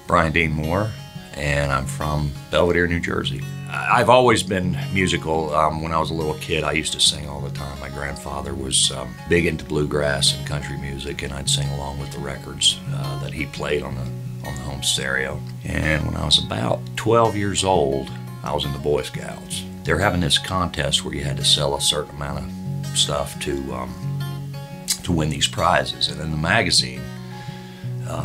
Brian Dean Moore, and I'm from Belvedere, New Jersey. I've always been musical. When I was a little kid, I used to sing all the time. My grandfather was big into bluegrass and country music, and I'd sing along with the records that he played on the home stereo. And when I was about 12 years old, I was in the Boy Scouts. They were having this contest where you had to sell a certain amount of stuff to win these prizes. And in the magazine,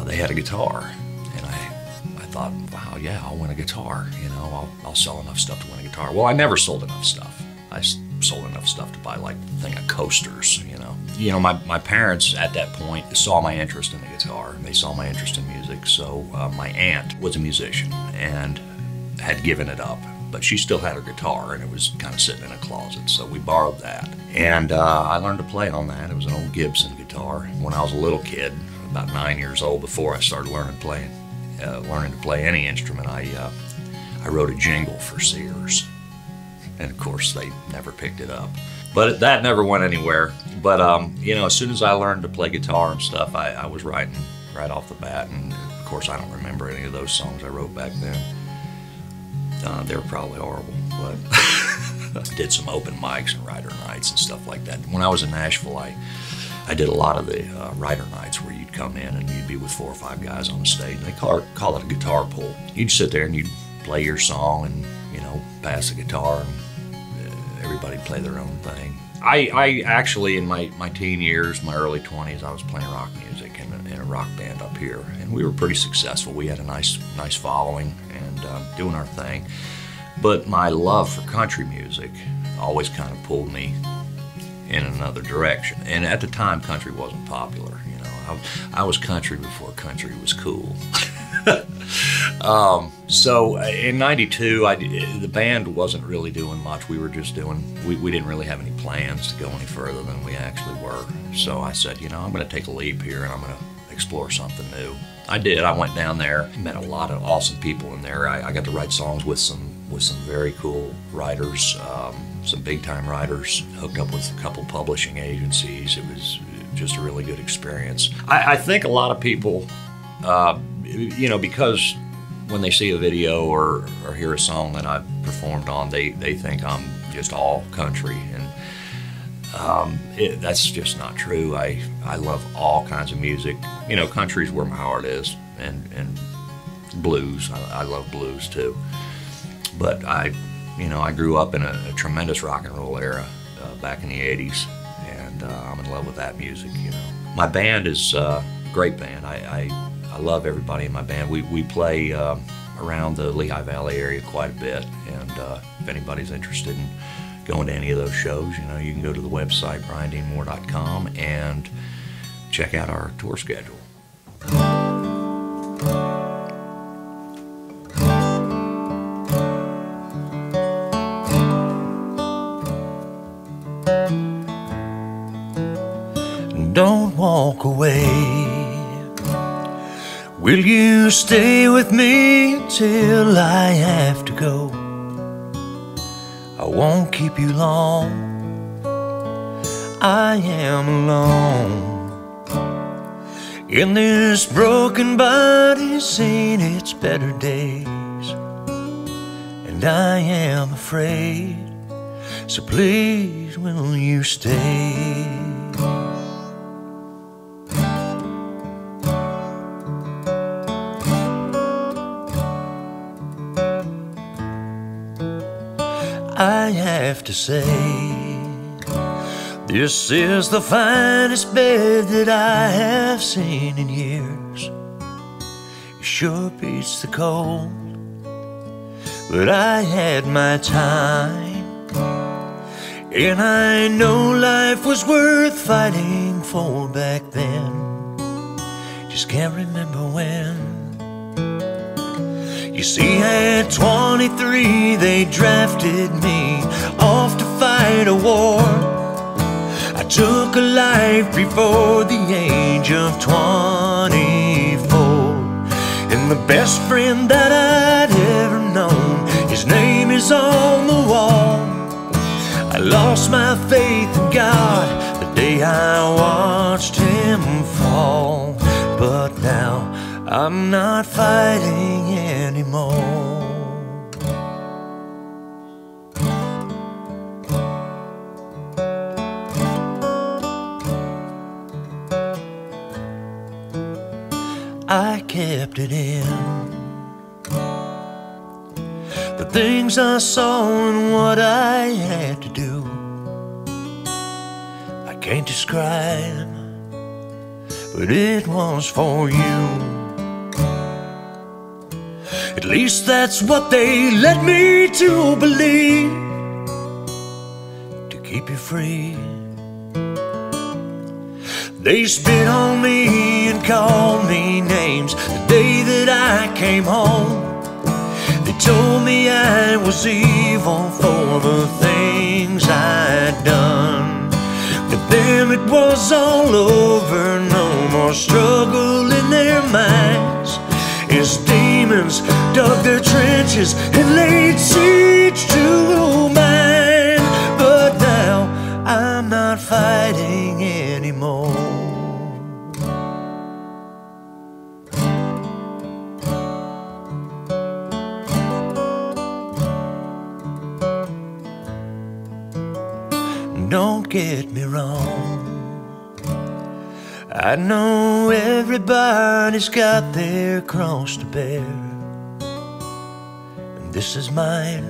they had a guitar. And I thought, wow, yeah, I'll win a guitar. You know, I'll sell enough stuff to win a guitar. Well, I never sold enough stuff. I sold enough stuff to buy like a thing of coasters, you know. You know, my parents at that point saw my interest in the guitar, and they saw my interest in music. So my aunt was a musician and had given it up, but she still had her guitar, and it was kind of sitting in a closet. So we borrowed that, and I learned to play on that. It was an old Gibson guitar. When I was a little kid, about 9 years old, before I started learning to play any instrument, I wrote a jingle for Sears. And of course, they never picked it up. But that never went anywhere. But, you know, as soon as I learned to play guitar and stuff, I was writing right off the bat. And of course, I don't remember any of those songs I wrote back then. They were probably horrible, but I did some open mics and writer nights and stuff like that. When I was in Nashville, I did a lot of the writer nights where you'd come in and you'd be with 4 or 5 guys on the stage. They call it a guitar pull. You'd sit there and you'd play your song and, you know, pass the guitar, and everybody'd play their own thing. I actually, in my teen years, my early 20s, I was playing rock music in a rock band up here, and we were pretty successful. We had a nice following and doing our thing. But my love for country music always kind of pulled me in another direction. And at the time, country wasn't popular. You know, I was country before country was cool. So in '92, the band wasn't really doing much. We were just we didn't really have any plans to go any further than we actually were. So I said, you know, I'm going to take a leap here and I'm going to explore something new. I did. I went down there, met a lot of awesome people in there. I got to write songs with some very cool writers, some big-time writers, hooked up with a couple publishing agencies. It was just a really good experience. I think a lot of people, you know, because when they see a video or hear a song that I've performed on, they think I'm just all country, and that's just not true. I love all kinds of music. You know, country's where my heart is, and blues. I love blues too. But I grew up in a tremendous rock and roll era back in the '80s, and I'm in love with that music. You know, my band is a great band. I love everybody in my band. We play around the Lehigh Valley area quite a bit, and if anybody's interested in going to any of those shows, you know, you can go to the website briandeanmoore.com and check out our tour schedule. Don't walk away. Will you stay with me till I have to go? I won't keep you long. I am alone in this broken body, seen its better days, and I am afraid. So please, will you stay? I have to say, this is the finest bed that I have seen in years. It sure beats the cold, but I had my time, and I know life was worth fighting for back then. Just can't remember when. You see, at 23, they drafted me off to fight a war. I took a life before the age of 24. And the best friend that I'd ever known, his name is on the wall. I lost my faith in God the day I watched him fall. But now I'm not fighting anymore. I kept it in, the things I saw and what I had to do. I can't describe, but it was for you. At least that's what they led me to believe, to keep you free. They spit on me and called me names the day that I came home. They told me I was evil for the things I'd done. But then it was all over, no more struggle in their minds, as demons dug their trenches and laid siege to mine. But now I'm not fighting anymore. Don't get me wrong, I know everybody's got their cross to bear, and this is mine,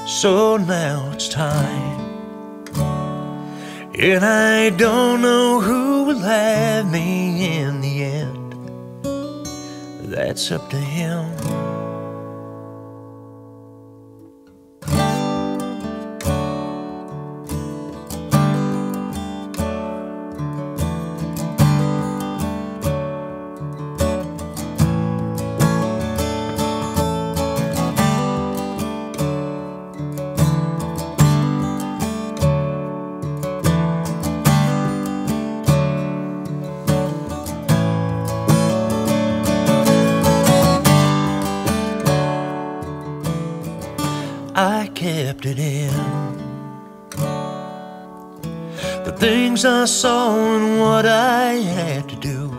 so now it's time. And I don't know who will have me in the end, that's up to him. I kept it in, the things I saw and what I had to do.